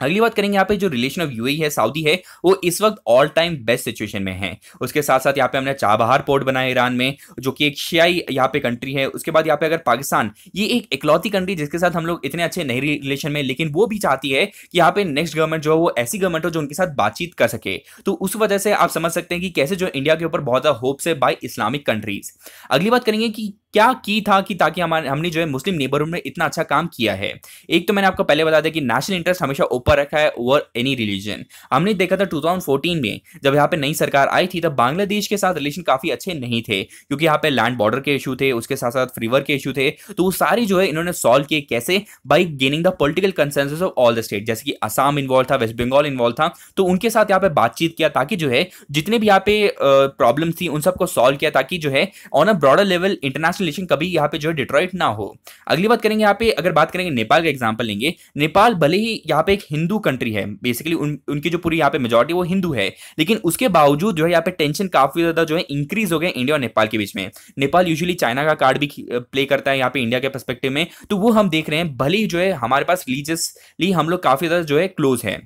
अगली बात करेंगे यहाँ पे जो रिलेशन ऑफ यूएई है सऊदी है वो इस वक्त ऑल टाइम बेस्ट सिचुएशन में है। उसके साथ साथ यहाँ पे हमने चाबहार पोर्ट बनाया ईरान में जो कि एक शियाई यहाँ पे कंट्री है। उसके बाद यहाँ पे अगर पाकिस्तान ये एक इकलौती कंट्री जिसके साथ हम लोग इतने अच्छे नहीं रिलेशन में, लेकिन वो भी चाहती है कि यहाँ पे नेक्स्ट गवर्नमेंट जो है वो ऐसी गवर्नमेंट हो जो उनके साथ बातचीत कर सके। तो उस वजह से आप समझ सकते हैं कि कैसे जो इंडिया के ऊपर बहुत ज्यादा होप्स है बाय इस्लामिक कंट्रीज। अगली बात करेंगे कि क्या की था कि ताकि हमने जो है मुस्लिम नेबरहुड में इतना अच्छा काम किया है। एक तो मैंने आपको पहले बता दिया कि नेशनल इंटरेस्ट हमेशा ऊपर रखा है ओवर एनी रिलीजन। हमने देखा था 2014 में जब यहाँ पे नई सरकार आई थी तब बांग्लादेश के साथ रिलेशन काफी अच्छे नहीं थे क्योंकि यहाँ पे लैंड बॉर्डर के इशू थे, उसके साथ साथ फ्रीवर के इशू थे। तो वो सारी जो है इन्होंने सॉल्व किए कैसे, by gaining the political consensus of all the state. जैसे कि असम इन्वॉल्व था, वेस्ट बंगाल इन्वॉल्व था, तो उनके साथ यहाँ पे बातचीत किया ताकि जो है जितने भी यहाँ पे प्रॉब्लम थी उन सबको सॉल्व किया ताकि जो है on a broader level international relation कभी यहाँ पे जो है डिट्रॉइट ना हो। अगली बात करेंगे यहाँ पे अगर बात करेंगे नेपाल का एग्जांपल लेंगे। नेपाल भले ही यहाँ पे एक हिंदू कंट्री है, बेसिकली उनकी जो पूरी यहाँ पे मेजॉरिटी वो हिंदू है, लेकिन उसके बावजूद जो है यहाँ पे टेंशन काफी ज्यादा जो है इंक्रीज हो गए इंडिया और नेपाल के बीच में। नेपाल यूजुअली चाइना का कार्ड भी प्ले करता है यहाँ पे इंडिया के पर्सपेक्टिव में, तो वो हम देख रहे हैं भले ही जो है हमारे पास रिलीजियसली हम लोग काफी ज्यादा जो है क्लोज है।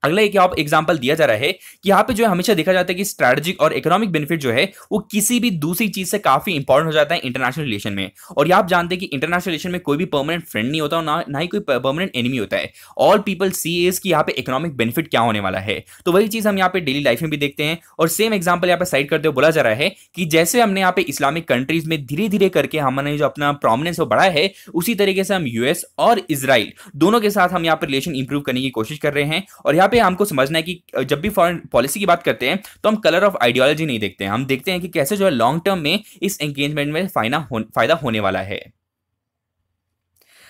अगला एक आप एग्जांपल दिया जा रहा है कि यहाँ पे जो है हमेशा देखा जाता है कि स्ट्रैटेजिक और इकोनॉमिक बेनिफिट जो है वो किसी भी दूसरी चीज से काफी इंपॉर्टेंट हो जाता है इंटरनेशनल रिलेशन में। और ये आप जानते हैं कि इंटरनेशनल रिलेशन में कोई भी परमानेंट फ्रेंड नहीं होता और ना ही कोई परमानेंट एनिमी होता है। ऑल पीपल सी इज कि यहाँ पे इकोनॉमिक बेनिफिट क्या होने वाला है। तो वही चीज हम यहाँ पे डेली लाइफ में भी देखते हैं और सेम एग्जाम्पल यहाँ पे साइड करते हुए बोला जा रहा है कि जैसे हमने यहाँ पे इस्लामिक कंट्रीज में धीरे धीरे करके हमने जो अपना प्रोमिनेंस वो बढ़ा है, उसी तरीके से हम यूएस और इजराइल दोनों के साथ हम यहाँ पे रिलेशन इंप्रूव करने की कोशिश कर रहे हैं। और यहाँ पे हमको समझना है कि जब भी फॉरेन पॉलिसी की बात करते हैं तो हम कलर ऑफ आइडियोलॉजी नहीं देखते हैं, हम देखते हैं कि कैसे जो है लॉन्ग टर्म में इस एंगेजमेंट में फायदा होने वाला है।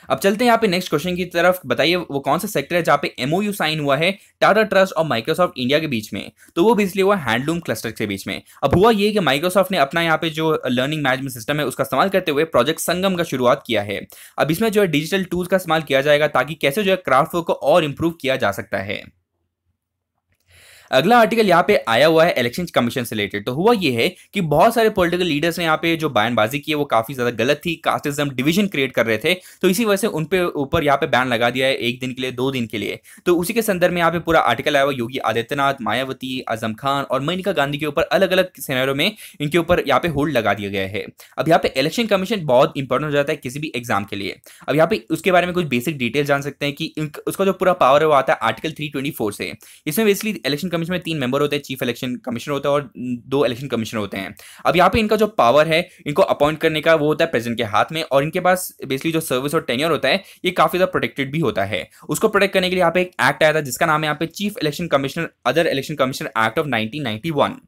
अब चलते हैं यहाँ पे नेक्स्ट क्वेश्चन की तरफ। बताइए वो कौन सा सेक्टर है जहाँ पे एमओयू साइन हुआ है टाटा ट्रस्ट और माइक्रोसॉफ्ट इंडिया के बीच में। तो वो बेसिकली हुआ हैंडलूम क्लस्टर के बीच में। अब हुआ ये कि माइक्रोसॉफ्ट ने अपना यहाँ पे जो लर्निंग मैनेजमेंट सिस्टम है उसका इस्तेमाल करते हुए प्रोजेक्ट संगम का शुरुआत किया है। अब इसमें जो है डिजिटल टूल्स का इस्तेमाल किया जाएगा ताकि कैसे जो है क्राफ्ट वर्क को और इंप्रूव किया जा सकता है। अगला आर्टिकल यहाँ पे आया हुआ है इलेक्शन कमीशन से रिलेटेड। तो हुआ ये है कि बहुत सारे पॉलिटिकल लीडर्स ने यहाँ पे जो बयानबाजी की है वो काफी ज्यादा गलत थी, कास्टिज्म डिवीजन क्रिएट कर रहे थे। तो इसी वजह से उन पे ऊपर यहाँ पे बैन लगा दिया है 1 दिन के लिए, 2 दिन के लिए। तो उसी के संदर्भ में यहाँ पे पूरा आर्टिकल आया हुआ योगी आदित्यनाथ, मायावती, आजम खान और मेनका गांधी के ऊपर अलग अलग सिनेरियो में इनके ऊपर यहाँ पे होल्ड लगा दिया गया है। अब यहाँ पे इलेक्शन कमीशन बहुत इंपॉर्टेंट हो जाता है किसी भी एग्जाम के लिए। अब यहाँ पे उसके बारे में कुछ बेसिक डिटेल जान सकते हैं कि उसका जो पूरा पावर है वो आता है आर्टिकल 324 से। इसमें बेसिकली इलेक्शन कमीशन में 3 मेंबर होते हैं, चीफ इलेक्शन कमिश्नर होता है और 2 इलेक्शन कमिश्नर होते हैं। अब यहाँ पे इनका जो पावर है इनको अपॉइंट करने का वो होता है प्रेसिडेंट के हाथ में, और इनके पास बेसिकली जो सर्विस और टेन्योर होता है ये काफी ज्यादा प्रोटेक्टेड भी होता है। उसको प्रोटेक्ट करने के लिए यहाँ पे एक एक्ट आया था जिसका नाम है यहाँ पे chief election commissioner other election commissioner act of 1991।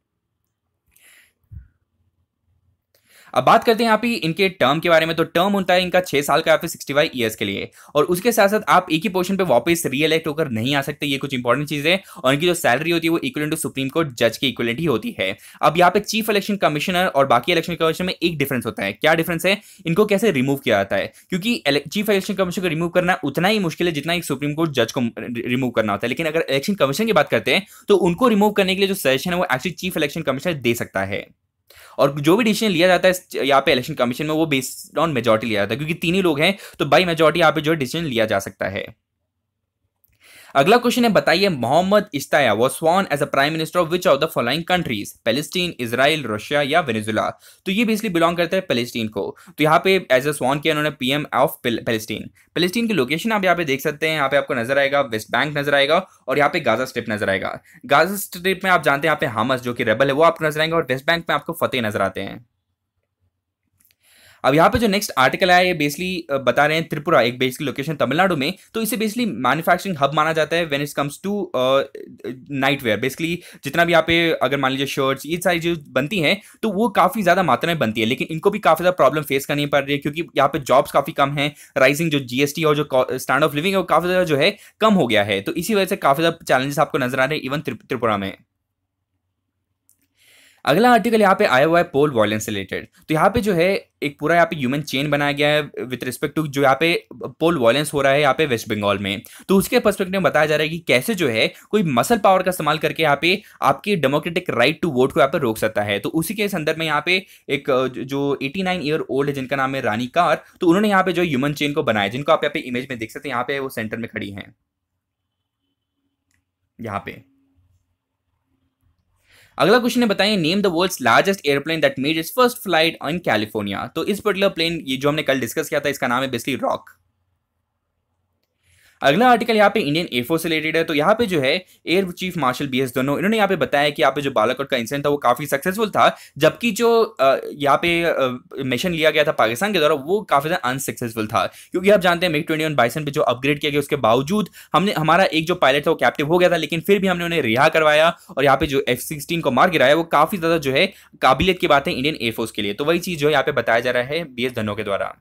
अब बात करते हैं यहाँ पे इनके टर्म के बारे में। तो टर्म होता है इनका 6 साल का या फिर 65 ईयर्स के लिए, और उसके साथ साथ आप एक ही पोजीशन पे वापस रीइलेक्ट होकर नहीं आ सकते, ये कुछ इंपॉर्टेंट चीज है। और इनकी जो सैलरी होती है वो इक्विवेलेंट टू सुप्रीम कोर्ट जज के इक्विवेलेंट ही होती है। अब यहाँ पे चीफ इलेक्शन कमिश्नर और बाकी इलेक्शन कमिश्नर में एक डिफरेंस होता है। क्या डिफरेंस है? इनको कैसे रिमूव किया जाता है, क्योंकि चीफ इलेक्शन कमिश्नर को रिमूव करना उतना ही मुश्किल है जितना एक सुप्रीम कोर्ट जज को रिमूव करना होता है। लेकिन अगर इलेक्शन कमीशन की बात करते हैं तो उनको रिमूव करने के लिए जो सजेशन है वो एक्चुअली चीफ इलेक्शन कमिश्नर दे सकता है। और जो भी डिसीजन लिया जाता है यहाँ पे इलेक्शन कमीशन में वो बेस्ड ऑन मेजॉरिटी लिया जाता है, क्योंकि 3 ही लोग हैं तो बाई मेजॉरिटी यहाँ पे जो डिसीजन लिया जा सकता है। अगला क्वेश्चन है, बताइए Mohammad Shtayyeh was sworn as a prime minister of which of the following countries, Palestine, Israel, Russia या वेनेजुला। तो ये बेसिकली बिलोंग करता है पैलेस्टीन को। तो यहाँ पे एज अ स्वॉर्न किया उन्होंने पीएम ऑफ पैलेस्टीन। पैलेस्टीन की लोकेशन आप यहाँ पे देख सकते हैं, यहाँ पे आपको नजर आएगा वेस्ट बैंक नजर आएगा और यहाँ पे गाजा स्ट्रिप नजर आएगा। गाजा स्ट्रिप में आप जानते हैं यहाँ पे हामस जो कि रेबल है वो आपको नजर आएंगे, और वेस्ट बैंक में आपको फतेह नजर आते हैं। अब यहाँ पे जो नेक्स्ट आर्टिकल आया ये बेसिकली बता रहे हैं त्रिपुरा एक बेसिकली लोकेशन तमिलनाडु में। तो इसे बेसिकली मैन्युफैक्चरिंग हब माना जाता है when it comes to nightwear. Basically जितना भी यहाँ पे अगर मान लीजिए शर्ट्स ये सारी जो बनती हैं तो वो काफी ज्यादा मात्रा में बनती है, लेकिन इनको भी काफी ज्यादा प्रॉब्लम फेस करनी पड़ रही है क्योंकि यहाँ पे जॉब्स काफी कम है। राइजिंग जो जीएसटी और जो स्टैंड ऑफ लिविंग है वो काफी ज्यादा जो है कम हो गया है। तो इसी वजह से काफी ज्यादा चैलेंजेस आपको नजर आ रहे हैं इवन त्रिपुरा में। अगला आर्टिकल यहाँ पे आया हुआ है पोल वॉयलेंस से रिलेटेड। तो यहाँ पे जो है एक पूरा यहाँ पे ह्यूमन चेन बनाया गया है विद रिस्पेक्ट टू जो यहाँ पे पोल वॉयलेंस हो रहा है यहाँ पे वेस्ट बंगाल में। तो उसके पर्सपेक्टिव में बताया जा रहा है कि कैसे जो है कोई मसल पावर का इस्तेमाल करके यहाँ पे आपके डेमोक्रेटिक राइट टू वोट को यहाँ पे रोक सकता है। तो उसी के संदर्भ में यहाँ पे एक जो 89 ईयर ओल्ड है जिनका नाम है रानी कार, तो उन्होंने यहाँ पे जो ह्यूमन चेन को बनाया, जिनको आप यहाँ पे इमेज में देख सकते हैं, यहाँ पे वो सेंटर में खड़ी है यहाँ पे। अगला क्वेश्चन है, बताइए name the world's largest airplane that made its first flight in California. तो इस पर्टिकुलर प्लेन ये जो हमने कल डिस्कस किया था इसका नाम है बेसिकली रॉक। अगला आर्टिकल यहाँ पे इंडियन एयरफोर्स से रिलेटेड है। तो यहाँ पे जो है air chief marshal BS Dhanoa इन्होंने यहाँ पे बताया कि यहाँ पे जो बालाकोट का इंसिडेंट था वो काफी सक्सेसफुल था, जबकि जो यहाँ पे मिशन लिया गया था पाकिस्तान के द्वारा वो काफी ज्यादा अनसक्सेसफुल था, क्योंकि आप जानते हैं मिग 21 बाइसन पे जो अपग्रेड किया गया उसके बावजूद हमने हमारा एक जो पायलट था वो कैप्टिव हो गया था, लेकिन फिर भी हमने उन्हें रिहा करवाया और यहाँ पे जो F-16 को मार गिराया वो काफी ज्यादा जो है काबिलियत की बात है इंडियन एयरफोर्स के लिए। तो वही चीज जो है यहाँ पे बताया जा रहा है बीएस धनोआ के द्वारा।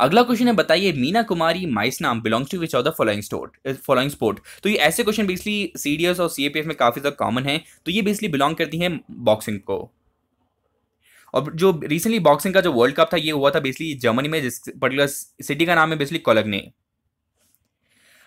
अगला क्वेश्चन है, बताइए Meena Kumari Maisnam belongs to which of the following sport. तो ये ऐसे क्वेश्चन बेसिकली सीडीएस और सीएपीएफ में काफी ज्यादा कॉमन है। तो ये बेसिकली बिलोंग करती है बॉक्सिंग को। और जो रिसेंटली बॉक्सिंग का जो वर्ल्ड कप था ये हुआ था बेसिकली जर्मनी में, जिस पर्टिकुलर सिटी का नाम है बेसिकली कोलग्ने।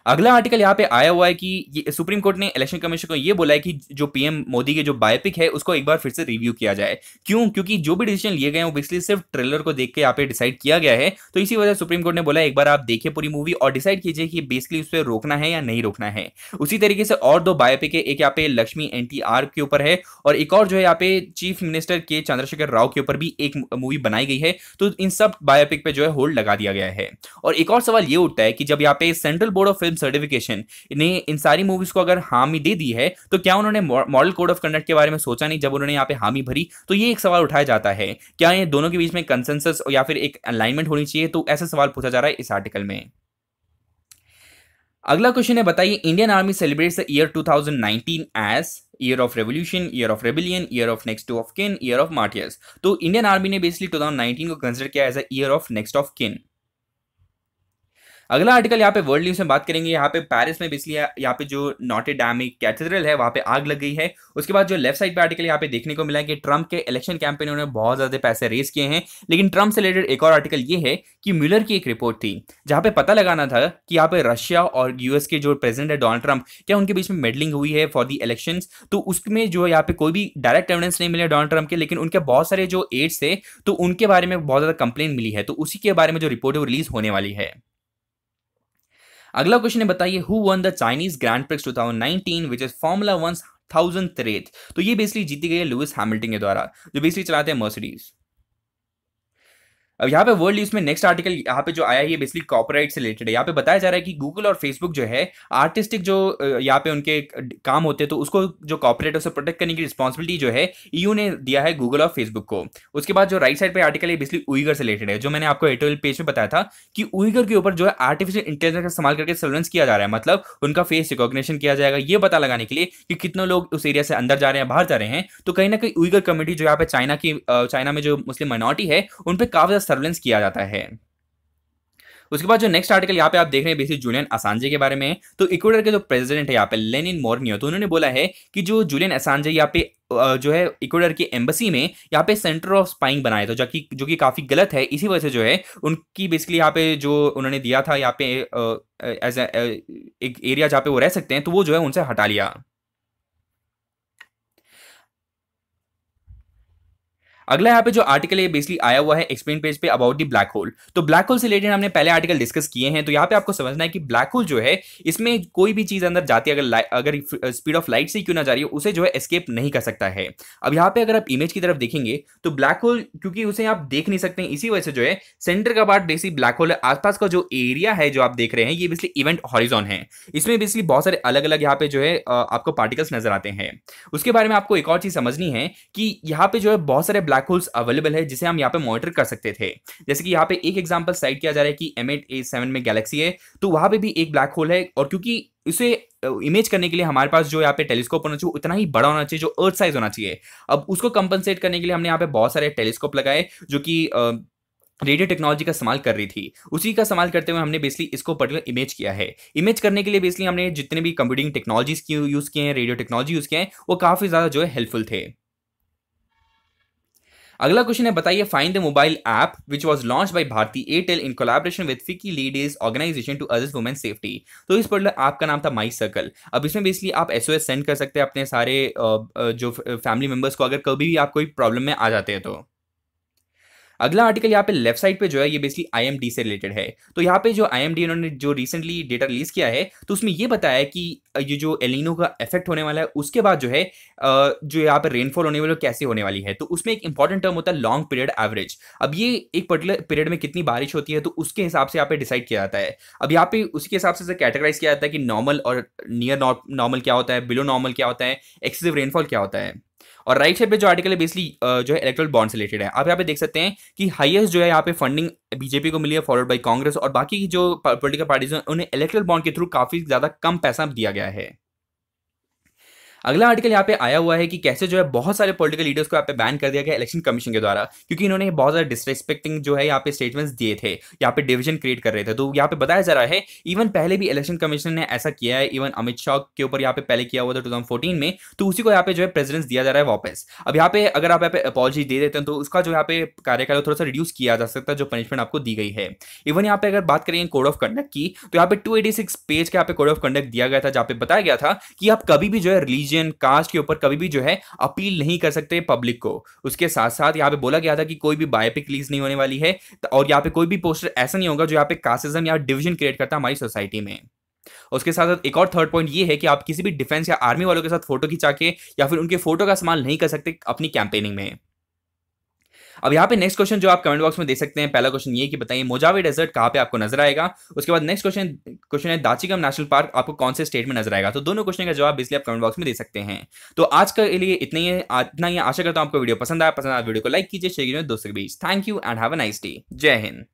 अगला आर्टिकल यहाँ पे आया हुआ है कि ये सुप्रीम कोर्ट ने इलेक्शन कमीशन को ये बोला है कि जो पीएम मोदी के जो बायोपिक है उसको एक बार फिर से रिव्यू किया जाए। क्यों? क्योंकि जो भी डिसीजन लिए गए हैं वो बेसिकली सिर्फ ट्रेलर को देख के यहाँ पे डिसाइड किया गया है। तो इसी वजह से सुप्रीम कोर्ट ने बोला एक बार आप देखिए पूरी मूवी और डिसाइड कीजिए कि बेसिकली उस पर रोकना है या नहीं रोकना है। उसी तरीके से और दो बायोपिक है, एक यहाँ पे लक्ष्मी एनटीआर के ऊपर है और एक और जो है यहाँ पे चीफ मिनिस्टर के चंद्रशेखर राव के ऊपर भी एक मूवी बनाई गई है। तो इन सब बायोपिक पे जो है होल्ड लगा दिया गया है। और एक और सवाल ये उठता है कि जब यहाँ पे central board of film certification ने इन सारी मूवीज को अगर हामी दे दी है तो क्या उन्होंने मॉडल कोड ऑफ कंडक्ट के बारे में सोचा नहीं जब उन्होंने यहाँ पे हामी भरी? तो ये एक सवाल उठाया जाता है, क्या ये दोनों के बीच में कंसेंसस या फिर एक अलाइनमेंट होनी चाहिए? तो ऐसा सवाल पूछा जा रहा है इस आर्टिकल में। अगला क्वेश्चन है, बताइए Indian army celebrates the year 2019 as year of revolution, year of rebellion, year of next of kin, year of martyrs. तो इंडियन आर्मी ने बेसिकली 2019 को कंसिडर किया as a year of next of kin. अगला article यहाँ पे world news में बात करेंगे। यहाँ पे पेरिस में बेसिकली यहाँ पे जो नॉटे डैम कैथेड्रल है वहां पे आग लग गई है। उसके बाद जो लेफ्ट साइड पे आर्टिकल यहाँ पे देखने को मिला है कि ट्रंप के इलेक्शन कैंपेन ने बहुत ज्यादा पैसे रेस किए हैं। लेकिन ट्रंप से रिलेटेड एक और आर्टिकल ये है कि म्यूलर की एक रिपोर्ट थी जहां पे पता लगाना था कि यहाँ पे रशिया और यूएस के जो प्रेसिडेंट है डोनाल्ड ट्रंप, क्या उनके बीच में मेडलिंग हुई है फॉर दी इलेक्शन। तो उसमें जो यहाँ पे कोई भी डायरेक्ट एविडेंस नहीं मिला डोनाल्ड ट्रंप के, लेकिन उनके बहुत सारे जो एड्स थे तो उनके बारे में बहुत ज्यादा कंप्लेन मिली है। तो उसी के बारे में जो रिपोर्ट है वो रिलीज होने वाली है। अगला क्वेश्चन है, बताइए who one the Chinese grand prix 2019 which is formula 1000 rate. तो ये बेसिकली जीती गई है लुइस हैमिल्टन के द्वारा जो बेसिकली चलाते हैं मर्सिडीज। अब यहाँ पे वर्ल्ड न्यूज में नेक्स्ट आर्टिकल यहाँ पे जो आया है ये बेसिकली कॉपीराइट से रिलेटेड है। यहाँ पे बताया जा रहा है कि गूगल और फेसबुक जो है आर्टिस्टिक जो यहाँ पे उनके काम होते हैं तो उसको जो कॉपीराइट उसे प्रोटेक्ट करने की रिस्पॉन्सिबिलिटी जो है ईयू ने दिया है गूगल और फेसबुक को। उसके बाद जो राइट साइड पे आर्टिकल है बेसिकली उइगर से रिलेटेड है, जो मैंने आपको एडिटोरियल पेज में बताया था कि उइगर के ऊपर जो है आर्टिफिशियल इंटेलिजेंस का इस्तेमाल करके सर्वेलेंस किया जा रहा है। मतलब उनका फेस रिकॉग्निशन किया जाएगा ये पता लगाने के लिए कि कितने लोग उस एरिया से अंदर जा रहे हैं बाहर जा रहे हैं। तो कहीं ना कहीं उइगर कम्युनिटी जो यहाँ पे चाइना में जो मुस्लिम माइनॉरिटी है उन पर काफी ज्यादा सर्वेलेंस किया जाता है। उसके बाद जो नेक्स्ट आर्टिकल यहाँ पे आप देख रहे हैं बेसिकली जूलियन असांजे के बारे में। तो इक्वाडोर के जो प्रेसिडेंट है यहाँ पे लेनिन मोर्नियो, तो उन्होंने बोला है कि जो जूलियन असांजे यहाँ पे जो है इक्वाडोर की एम्बेसी में यहाँ पे सेंटर ऑफ स्पाइंग बनाया था जो कि काफी गलत है। इसी वजह से जो है उनकी बेसिकली यहाँ पे जो उन्होंने दिया था यहाँ पे एज एक एरिया जहाँ पे वो रह सकते हैं तो वो जो है उनसे हटा लिया। अगला यहाँ पे जो आर्टिकल है बेसिकली आया हुआ है एक्सप्लेन पेज पे अबाउट दी ब्लैक होल। तो ब्लैक होल से रिलेटेड हमने पहले आर्टिकल डिस्कस किए हैं। तो यहाँ पे आपको समझना है कि ब्लैक होल जो है इसमें कोई भी चीज अंदर जाती है अगर स्पीड ऑफ लाइट से क्यों ना जा रही हो उसे जो है एस्केप नहीं कर सकता है। अब यहाँ पे अगर आप इमेज की तरफ देखेंगे तो ब्लैक होल क्योंकि उसे आप देख नहीं सकते इसी वजह से जो है सेंटर का पार्ट बेसिकली ब्लैक होल है। आसपास का जो एरिया है जो आप देख रहे हैं ये बेसिकली इवेंट हॉरिजॉन है। इसमें बेसिकली बहुत सारे अलग अलग यहाँ पे जो है आपको पार्टिकल्स नजर आते हैं। उसके बारे में आपको एक और चीज समझनी है कि यहाँ पे जो है बहुत सारे ब्लैक होल्स अवेलेबल है जिसे हम यहाँ पे मॉनिटर कर सकते थे। जैसे कि यहाँ पे एक एग्जांपल साइट किया जा रहा है कि M8A7 में गैलेक्सी है तो वहां पे भी एक ब्लैक होल है और क्योंकि इसे इमेज करने के लिए हमारे पास जो यहाँ पे टेलीस्कोप होना चाहिए उतना ही बड़ा होना चाहिए जो अर्थ साइज होना चाहिए। अब उसको कंपनसेट करने के लिए हमने यहाँ पे बहुत सारे टेलीस्कोप लगाए जो कि रेडियो टेक्नोलॉजी का इस्तेमाल कर रही थी। उसी का इस्तेमाल करते हुए हमने बेसिकली इसको पर्टिकुलर इमेज किया है। इमेज करने के लिए बेसिकली हमने जितने भी कंप्यूटिंग टेक्नोलॉजीज यूज किए हैं, रेडियो टेक्नोलॉजी यूज किए हैं वो काफी ज्यादा जो है हेल्पफुल थे। अगला क्वेश्चन है, बताइए find the mobile app which was launch by Bharti Airtel in collaboration with FICCI ladies organisation to assist women safety. तो इस पर्टिकुलर ऐप का नाम था माई सर्कल। अब इसमें बेसिकली आप SOS सेंड कर सकते हैं अपने सारे जो फैमिली मेंबर्स को अगर कभी भी आप कोई प्रॉब्लम में आ जाते हैं तो। अगला आर्टिकल यहाँ पे लेफ्ट साइड पे जो है ये बेसिकली IMD से रिलेटेड है। तो यहाँ पे जो IMD उन्होंने जो रिसेंटली डेटा रिलीज किया है तो उसमें ये बताया कि ये जो एलिनो का इफेक्ट होने वाला है उसके बाद जो है जो यहाँ पे रेनफॉल होने वाली है कैसे होने वाली है। तो उसमें एक इंपॉर्टेंट टर्म होता है लॉन्ग पीरियड एवरेज। अब ये एक पर्टिकुलर पीरियड में कितनी बारिश होती है तो उसके हिसाब से यहाँ पे डिसाइड किया जाता है। अब यहाँ पे उसके हिसाब से कैटेगराइज किया जाता है कि नॉर्मल और नियर नॉर्मल क्या होता है, बिलो नॉर्मल क्या होता है, एक्सेसिव रेनफॉल क्या होता है। और राइट साइड पे जो आर्टिकल है बेसिकली जो है इलेक्ट्रल बॉन्ड से रिलेटेड है। आप यहाँ पे देख सकते हैं कि हाईएस्ट जो है यहाँ पे फंडिंग बीजेपी को मिली है फॉलोड बाय कांग्रेस और बाकी की जो पॉलिटिकल पार्टीज हैं उन्हें इलेक्ट्रल बॉन्ड के थ्रू काफी ज्यादा कम पैसा दिया गया है। अगला आर्टिकल यहाँ पे आया हुआ है कि कैसे जो है बहुत सारे पॉलिटिकल लीडर्स को यहाँ पे बैन कर दिया गया इलेक्शन कमीशन के द्वारा, क्योंकि इन्होंने बहुत ज्यादा डिसरेस्पेक्टिंग जो है यहाँ पे स्टेटमेंट्स दिए थे, यहाँ पे डिवीजन क्रिएट कर रहे थे। तो यहाँ पे बताया जा रहा है इवन पहले भी इलेक्शन कमीशन ने ऐसा किया है, इवन अमित शाह के ऊपर यहाँ पे पहले किया हुआ था 2014 में, तो उसी को यहाँ पे जो है प्रेसिडेंस दिया जा रहा है वापस। अब यहाँ पे अगर आप यहाँ पे अपॉलजी दे देते हैं तो उसका जो यहाँ पे कार्यकाल थोड़ा सा रिड्यूस किया जा सकता है, जो पनिशमेंट आपको दी गई है। इवन यहाँ पे अगर बात करें कोड ऑफ कंडक्ट की, तो यहाँ पे 286 पेज का यहाँ पे कोड ऑफ कंडक्ट दिया गया था, जहाँ पे बताया गया था कि आप कभी भी जो है रिलीजन कास्ट के ऊपर कभी भी जो है अपील नहीं कर सकते पब्लिक को। उसके साथ साथ यहाँ पे बोला गया था कि कोई भी बायोपिक रिलीज नहीं होने वाली है, और यहाँ पे कोई भी पोस्टर ऐसा नहीं होगा जो यहाँ पे कास्टिज्म या डिवीजन क्रिएट करता है हमारी सोसाइटी में। उसके साथ साथ एक और थर्ड पॉइंट ये है कि आप किसी भी डिफेंस या आर्मी वालों के साथ फोटो खिंचा के या फिर उनके फोटो का इस्तेमाल नहीं कर सकते अपनी कैंपेनिंग में। अब यहाँ पे नेक्स्ट क्वेश्चन जो आप कमेंट बॉक्स में दे सकते हैं, पहला क्वेश्चन ये कि बताइए मोजावे डेजर्ट कहाँ पे आपको नजर आएगा। उसके बाद नेक्स्ट क्वेश्चन है दाचिगम नेशनल पार्क आपको कौन से स्टेट में नजर आएगा। तो दोनों क्वेश्चन का जवाब इसलिए आप कमेंट बॉक्स में दे सकते हैं। तो आज के लिए इतना ही आशा करता हूँ आपको वीडियो पसंद आया वीडियो को लाइक कीजिए, शेयर कीजिए दोस्तों के बीच। Thank you and have a nice day. जय हिंद।